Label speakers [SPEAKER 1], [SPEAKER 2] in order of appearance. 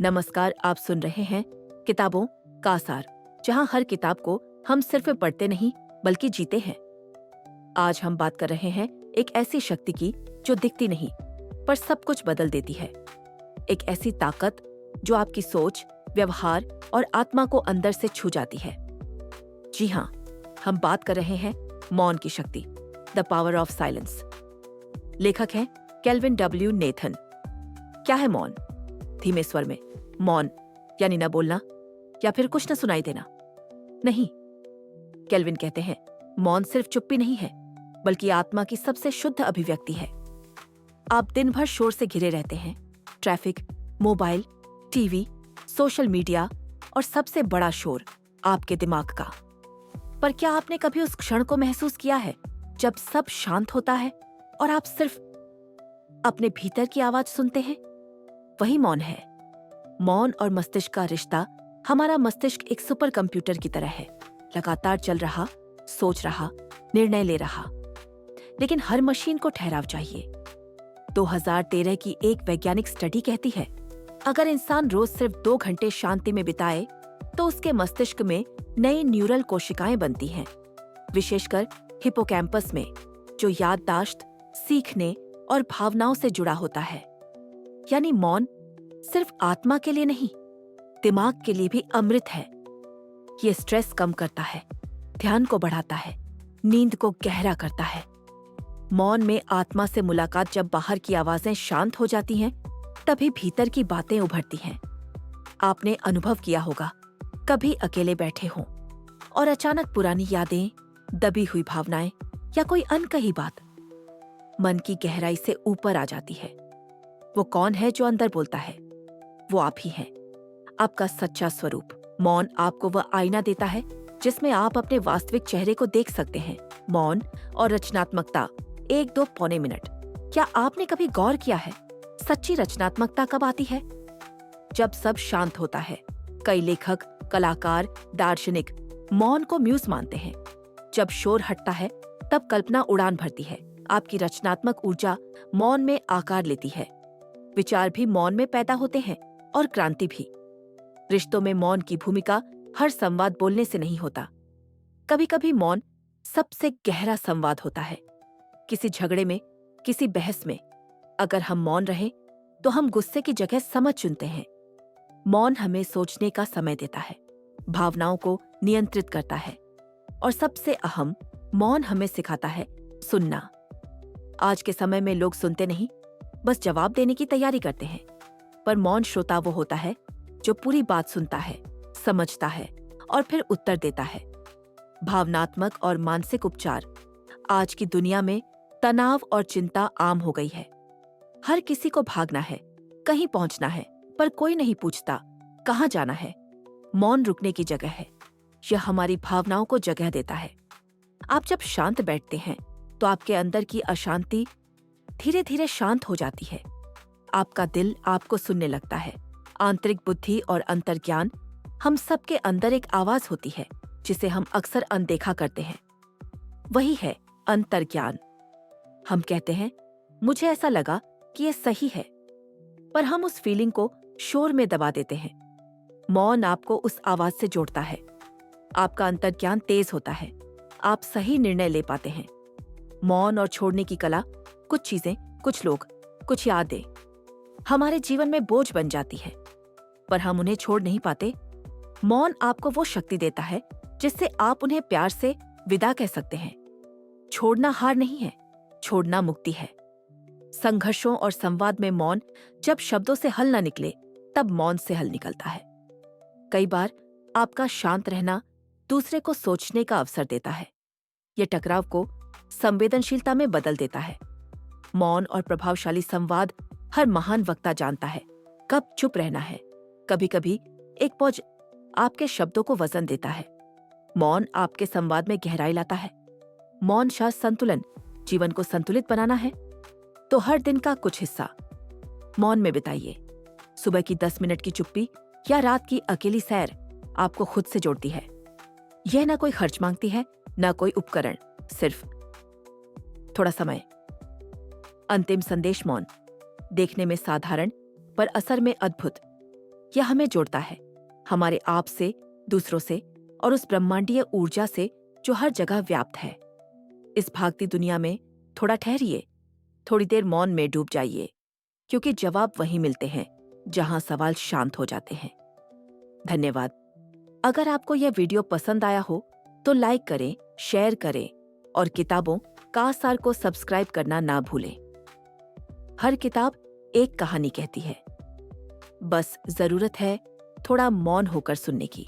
[SPEAKER 1] नमस्कार, आप सुन रहे हैं किताबों का सार, जहां हर किताब को हम सिर्फ पढ़ते नहीं बल्कि जीते हैं। आज हम बात कर रहे हैं एक ऐसी शक्ति की जो दिखती नहीं पर सब कुछ बदल देती है। एक ऐसी ताकत जो आपकी सोच, व्यवहार और आत्मा को अंदर से छू जाती है। जी हाँ, हम बात कर रहे हैं मौन की शक्ति, द पावर ऑफ साइलेंस। लेखक हैं केल्विन डब्ल्यू नेथन। क्या है मौन? धीमे स्वर में मौन यानी न बोलना या फिर कुछ न सुनाई देना नहीं। केल्विन कहते हैं मौन सिर्फ चुप्पी नहीं है बल्कि आत्मा की सबसे शुद्ध अभिव्यक्ति है। आप दिन भर शोर से घिरे रहते हैं, traffic, mobile, TV, social media और सबसे बड़ा शोर आपके दिमाग का। पर क्या आपने कभी उस क्षण को महसूस किया है जब सब शांत होता है और आप सिर्फ अपने भीतर की आवाज सुनते हैं? वही मौन है। मौन और मस्तिष्क का रिश्ता, हमारा मस्तिष्क एक सुपर कंप्यूटर की तरह है, लगातार चल रहा, सोच रहा, निर्णय ले रहा। लेकिन हर मशीन को ठहराव चाहिए। 2013 की एक वैज्ञानिक स्टडी कहती है, अगर इंसान रोज सिर्फ 2 घंटे शांति में बिताए तो उसके मस्तिष्क में नई न्यूरल कोशिकाएं बनती हैं, विशेषकर हिपोकैम्पस में, जो याददाश्त, सीखने और भावनाओं से जुड़ा होता है। यानी मौन सिर्फ आत्मा के लिए नहीं, दिमाग के लिए भी अमृत है। ये स्ट्रेस कम करता है, ध्यान को बढ़ाता है, नींद को गहरा करता है। मौन में आत्मा से मुलाकात, जब बाहर की आवाजें शांत हो जाती हैं, तभी भीतर की बातें उभरती हैं। आपने अनुभव किया होगा, कभी अकेले बैठे हों और अचानक पुरानी यादें, दबी हुई भावनाएं या कोई अनकही बात मन की गहराई से ऊपर आ जाती है। वो कौन है जो अंदर बोलता है? वो आप ही हैं, आपका सच्चा स्वरूप। मौन आपको वह आईना देता है जिसमें आप अपने वास्तविक चेहरे को देख सकते हैं। मौन और रचनात्मकता, 1-2 पौने मिनट। क्या आपने कभी गौर किया है, सच्ची रचनात्मकता कब आती है? जब सब शांत होता है। कई लेखक, कलाकार, दार्शनिक मौन को म्यूज मानते हैं। जब शोर हटता है तब कल्पना उड़ान भरती है। आपकी रचनात्मक ऊर्जा मौन में आकार लेती है। विचार भी मौन में पैदा होते हैं और क्रांति भी। रिश्तों में मौन की भूमिका हर संवाद बोलने से नहीं होता। कभी कभी मौन सबसे गहरा संवाद होता है। किसी झगड़े में, किसी बहस में अगर हम मौन रहें तो हम गुस्से की जगह समझ चुनते हैं। मौन हमें सोचने का समय देता है, भावनाओं को नियंत्रित करता है और सबसे अहम, मौन हमें सिखाता है सुनना। आज के समय में लोग सुनते नहीं, बस जवाब देने की तैयारी करते हैं। पर मौन श्रोता वो होता है जो पूरी बात सुनता है, समझता है और फिर उत्तर देता है। भावनात्मक और मानसिक उपचार। आज की दुनिया में तनाव और चिंता आम हो गई है। हर किसी को भागना है, कहीं पहुंचना है, पर कोई नहीं पूछता कहाँ जाना है। मौन रुकने की जगह है। यह हमारी भावनाओं को जगह देता है। आप जब शांत बैठते हैं तो आपके अंदर की अशांति धीरे धीरे शांत हो जाती है। आपका दिल आपको सुनने लगता है। आंतरिक बुद्धि और अंतर्ज्ञान, हम सबके अंदर एक आवाज होती है जिसे हम अक्सर अनदेखा करते हैं। वही है अंतर्ज्ञान। हम कहते हैं मुझे ऐसा लगा कि ये सही है, पर हम उस फीलिंग को शोर में दबा देते हैं। मौन आपको उस आवाज से जोड़ता है। आपका अंतर्ज्ञान तेज होता है, आप सही निर्णय ले पाते हैं। मौन और छोड़ने की कला, कुछ चीजें, कुछ लोग, कुछ यादें हमारे जीवन में बोझ बन जाती है, पर हम उन्हें छोड़ नहीं पाते। मौन आपको वो शक्ति देता है जिससे आप उन्हें प्यार से विदा कह सकते हैं। छोड़ना हार नहीं है, छोड़ना मुक्ति है। संघर्षों और संवाद में मौन, जब शब्दों से हल न निकले तब मौन से हल निकलता है। कई बार आपका शांत रहना दूसरे को सोचने का अवसर देता है। यह टकराव को संवेदनशीलता में बदल देता है। मौन और प्रभावशाली संवाद, हर महान वक्ता जानता है कब चुप रहना है। कभी कभी एक पॉज आपके शब्दों को वजन देता है। मौन आपके संवाद में गहराई लाता है। मौन शायद संतुलन, जीवन को संतुलित बनाना है तो हर दिन का कुछ हिस्सा मौन में बिताइए। सुबह की 10 मिनट की चुप्पी या रात की अकेली सैर आपको खुद से जोड़ती है। यह ना कोई खर्च मांगती है, ना कोई उपकरण, सिर्फ थोड़ा समय। अंतिम संदेश मौन, देखने में साधारण पर असर में अद्भुत। यह हमें जोड़ता है, हमारे आप से, दूसरों से और उस ब्रह्मांडीय ऊर्जा से जो हर जगह व्याप्त है। इस भागती दुनिया में थोड़ा ठहरिए, थोड़ी देर मौन में डूब जाइए, क्योंकि जवाब वहीं मिलते हैं जहां सवाल शांत हो जाते हैं। धन्यवाद। अगर आपको यह वीडियो पसंद आया हो तो लाइक करें, शेयर करें और किताबों का सार को सब्सक्राइब करना ना भूलें। हर किताब एक कहानी कहती है, बस जरूरत है थोड़ा मौन होकर सुनने की।